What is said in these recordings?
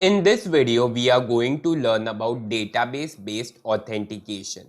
In this video, we are going to learn about database-based authentication.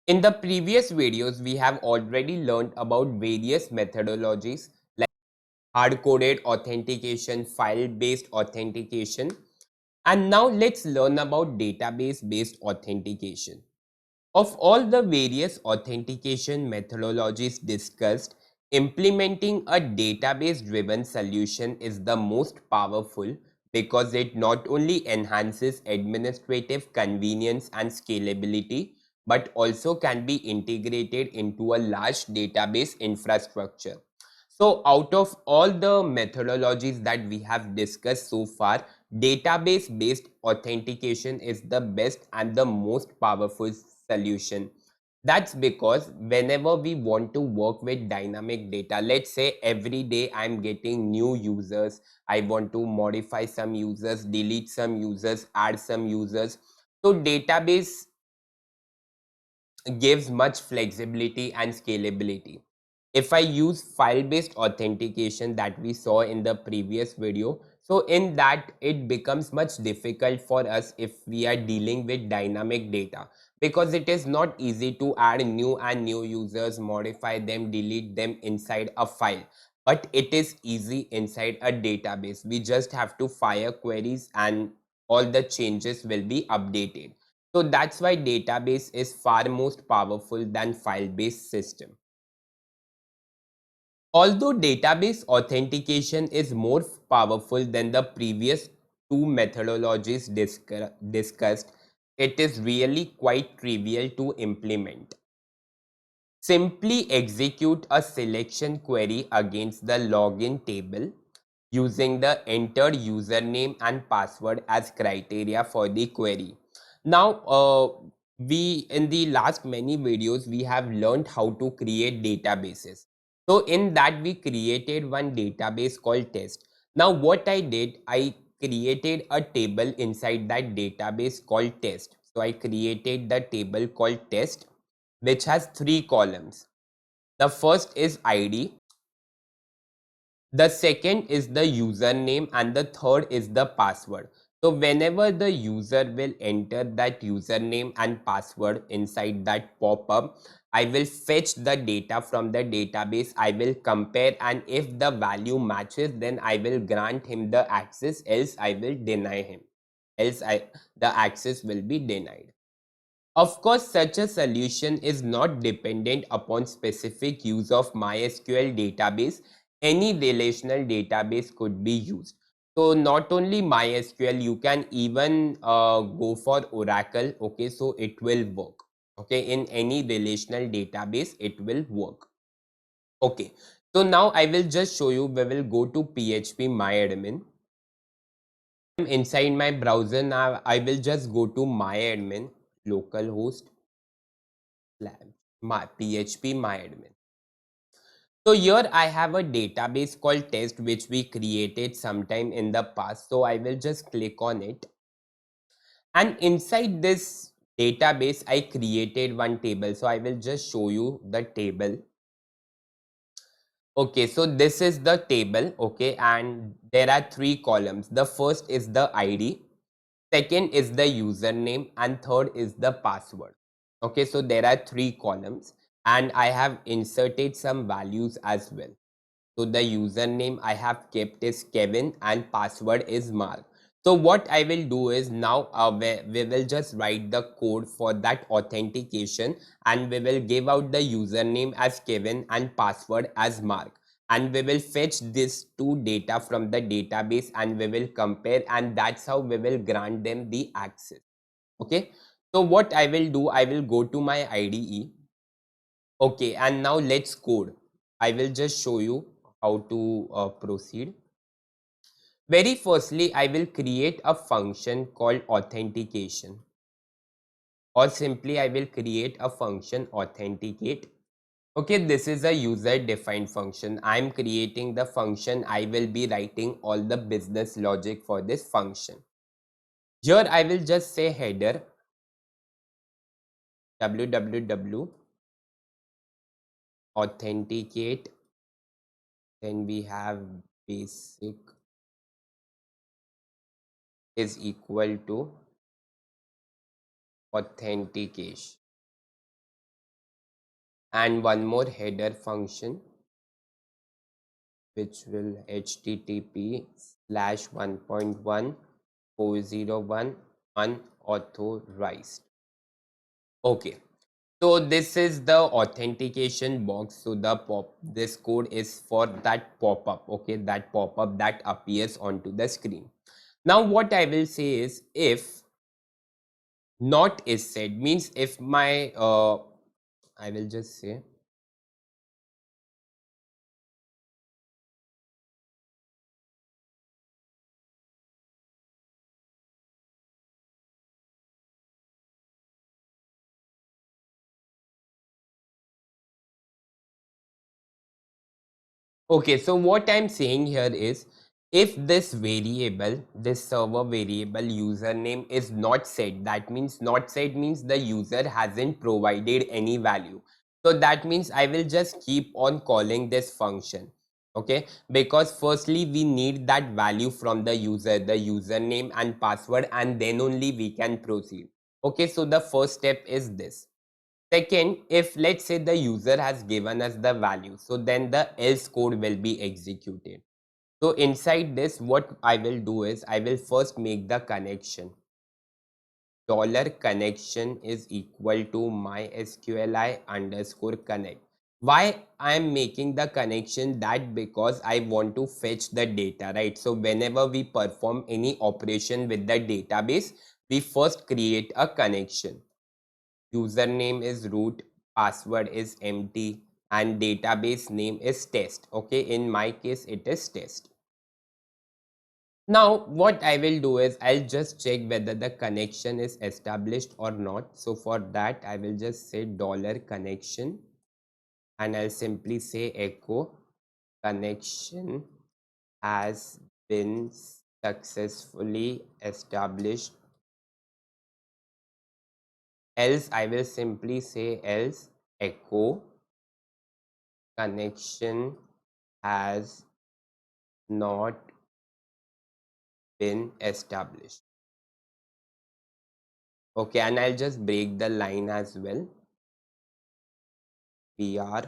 In the previous videos, we have already learned about various methodologies like hard-coded authentication, file-based authentication, and now let's learn about database-based authentication. Of all the various authentication methodologies discussed, implementing a database-driven solution is the most powerful because it not only enhances administrative convenience and scalability, but also can be integrated into a large database infrastructure. So out of all the methodologies that we have discussed so far, database based authentication is the best and the most powerful solution. That's because whenever we want to work with dynamic data, let's say every day I'm getting new users, I want to modify some users, delete some users, add some users. So database gives much flexibility and scalability. If I use file-based authentication that we saw in the previous video, so in that it becomes much difficult for us if we are dealing with dynamic data because it is not easy to add new and new users, modify them, delete them inside a file. But it is easy inside a database. We just have to fire queries and all the changes will be updated. So that's why database is far most powerful than file-based system. Although database authentication is more powerful than the previous two methodologies discussed, it is really quite trivial to implement. Simply execute a selection query against the login table using the entered username and password as criteria for the query. Now, we in the last many videos we have learned how to create databases. So in that we created one database called test. Now what I did, I created a table inside that database called test. So I created the table called test which has three columns. The first is ID, the second is the username, and the third is the password. So whenever the user will enter that username and password inside that pop-up, I will fetch the data from the database. I will compare, and if the value matches, then I will grant him the access, else I will deny him. The access will be denied. Of course, such a solution is not dependent upon specific use of MySQL database. Any relational database could be used. So not only MySQL, you can even go for Oracle. Okay, so it will work. Okay, in any relational database, it will work. Okay, so now I will just show you. We will go to PHP myadmin. Inside my browser now, I will just go to myadmin localhost my PHP myadmin. So here I have a database called test which we created sometime in the past. So I will just click on it, and inside this database I created one table. So I will just show you the table. Okay, so this is the table. Okay, and there are three columns. The first is the ID, second is the username, and third is the password. Okay, so there are three columns and I have inserted some values as well. So the username I have kept is Kevin and password is Mark. So what I will do is now we will just write the code for that authentication, and we will give out the username as Kevin and password as Mark, and we will fetch this two data from the database and we will compare, and that's how we will grant them the access. Okay, so what I will do, I will go to my IDE. Okay, and now let's code. I will just show you how to proceed. Very firstly, I will create a function called authentication, or simply I will create a function authenticate. Okay, this is a user defined function. I'm creating the function. I will be writing all the business logic for this function. Here I will just say header www authenticate, then we have basic is equal to authentication, and one more header function which will http slash 1.1.401 unauthorized. Okay, so this is the authentication box. So the this code is for that pop-up, okay, that pop-up that appears onto the screen. Now what I will say is, if not is said, means if my I will just say, okay, so what I'm saying here is, if this variable, this server variable username is not set, that means not set means the user hasn't provided any value. So that means I will just keep on calling this function. Okay, because firstly we need that value from the user, the username and password, and then only we can proceed. Okay, so the first step is this. Second, if let's say the user has given us the value, so then the else code will be executed. So inside this, what I will do is I will first make the connection. Dollar connection is equal to mysqli underscore connect. Why I am making the connection? That because I want to fetch the data, right? So whenever we perform any operation with the database, we first create a connection. Username is root, password is empty, and database name is test. Okay, in my case it is test. Now what I will do is I'll just check whether the connection is established or not. So for that I will just say dollar connection, and I'll simply say echo connection has been successfully established. Else I will simply say else echo connection has not been established. Okay, and I'll just break the line as well. BR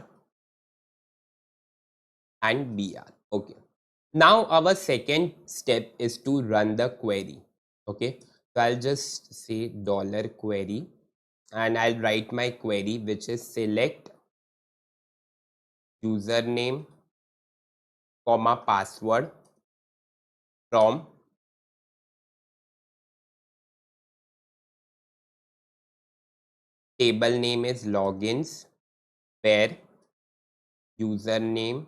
and BR. Okay. Now our second step is to run the query. Okay. So I'll just say dollar query, and I'll write my query, which is select username comma password from table name is logins, where username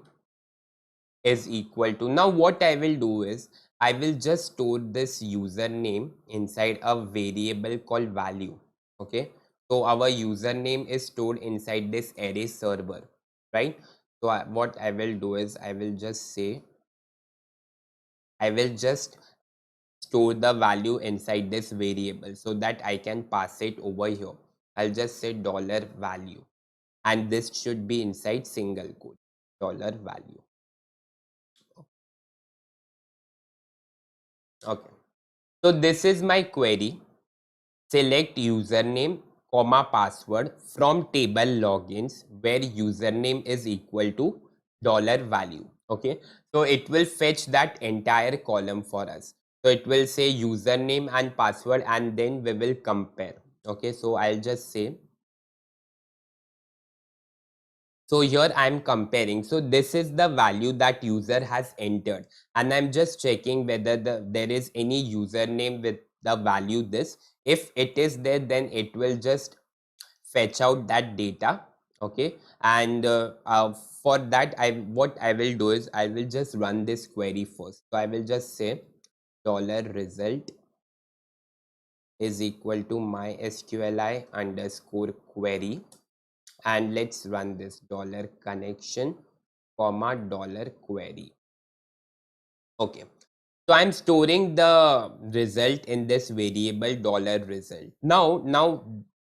is equal to, now what I will do is I will just store this username inside a variable called value. Okay, so our username is stored inside this array server, right? So what I will do is I will just say, I will just store the value inside this variable so that I can pass it over here. I'll just say dollar value, and this should be inside single quote, dollar value. Okay, so this is my query. Select username comma password from table logins, where username is equal to dollar value. Okay, so it will fetch that entire column for us. So it will say username and password, and then we will compare. Okay, so I'll just say, so here I'm comparing. So this is the value that user has entered, and I'm just checking whether there is any username with the value this. If it is there, then it will just fetch out that data. Okay, and for that, what I will do is I will just run this query first. So I will just say dollar result is equal to mysqli underscore query, and let's run this dollar connection comma dollar query. Okay, so I'm storing the result in this variable dollar result. Now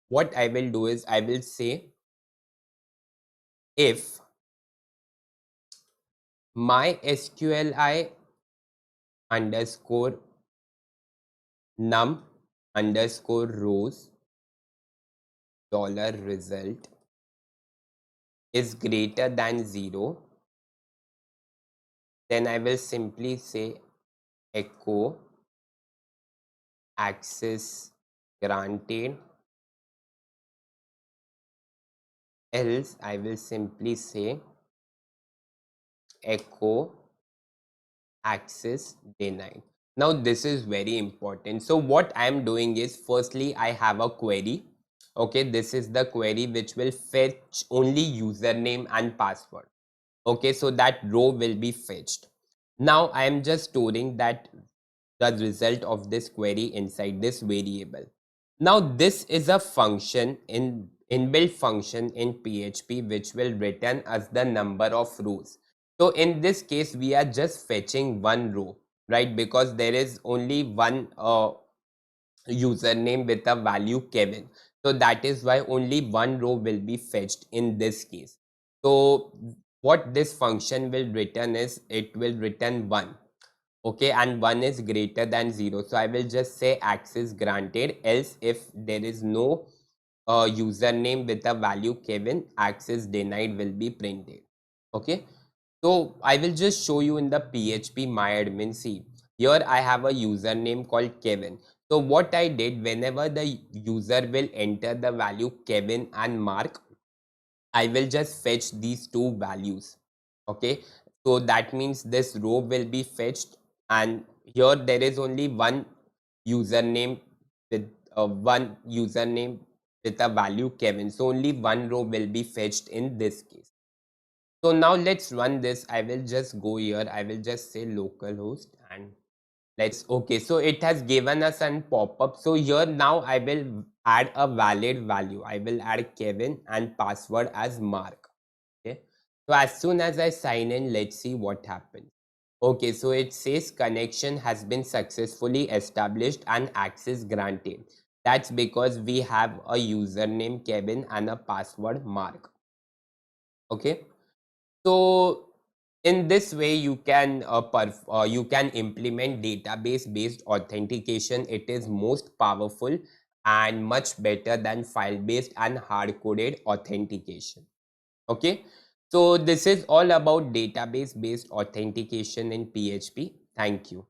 what I will do is I will say, if my sqli underscore num underscore rows dollar result is greater than 0, then I will simply say echo access granted, else I will simply say echo access denied. Now this is very important. So what I am doing is, firstly I have a query. Okay, this is the query which will fetch only username and password. Okay, so that row will be fetched. Now I am just storing that the result of this query inside this variable. Now this is a function in inbuilt function in PHP which will return us the number of rows. So in this case we are just fetching one row, right? Because there is only one username with a value Kevin. So that is why only one row will be fetched in this case. So what this function will return is, it will return 1. Okay, and 1 is greater than 0. So I will just say access granted, else if there is no username with a value Kevin, access denied will be printed. Okay, so I will just show you in the PHP myadmin. See, here I have a username called Kevin. So what I did, whenever the user will enter the value Kevin and Mark, I will just fetch these two values. Okay, so that means this row will be fetched, and here there is only one username with one username with a value Kevin. So only one row will be fetched in this case. So now let's run this. I will just go here. I will just say localhost and let's, okay. So it has given us an pop-up. So here now I will add a valid value. I will add Kevin and password as Mark. Okay. So as soon as I sign in, let's see what happens. Okay, so it says connection has been successfully established and access granted. That's because we have a username Kevin and a password Mark. Okay. So in this way you can implement database based authentication. It is most powerful and much better than file based and hard coded authentication. Okay, so this is all about database based authentication in PHP. Thank you.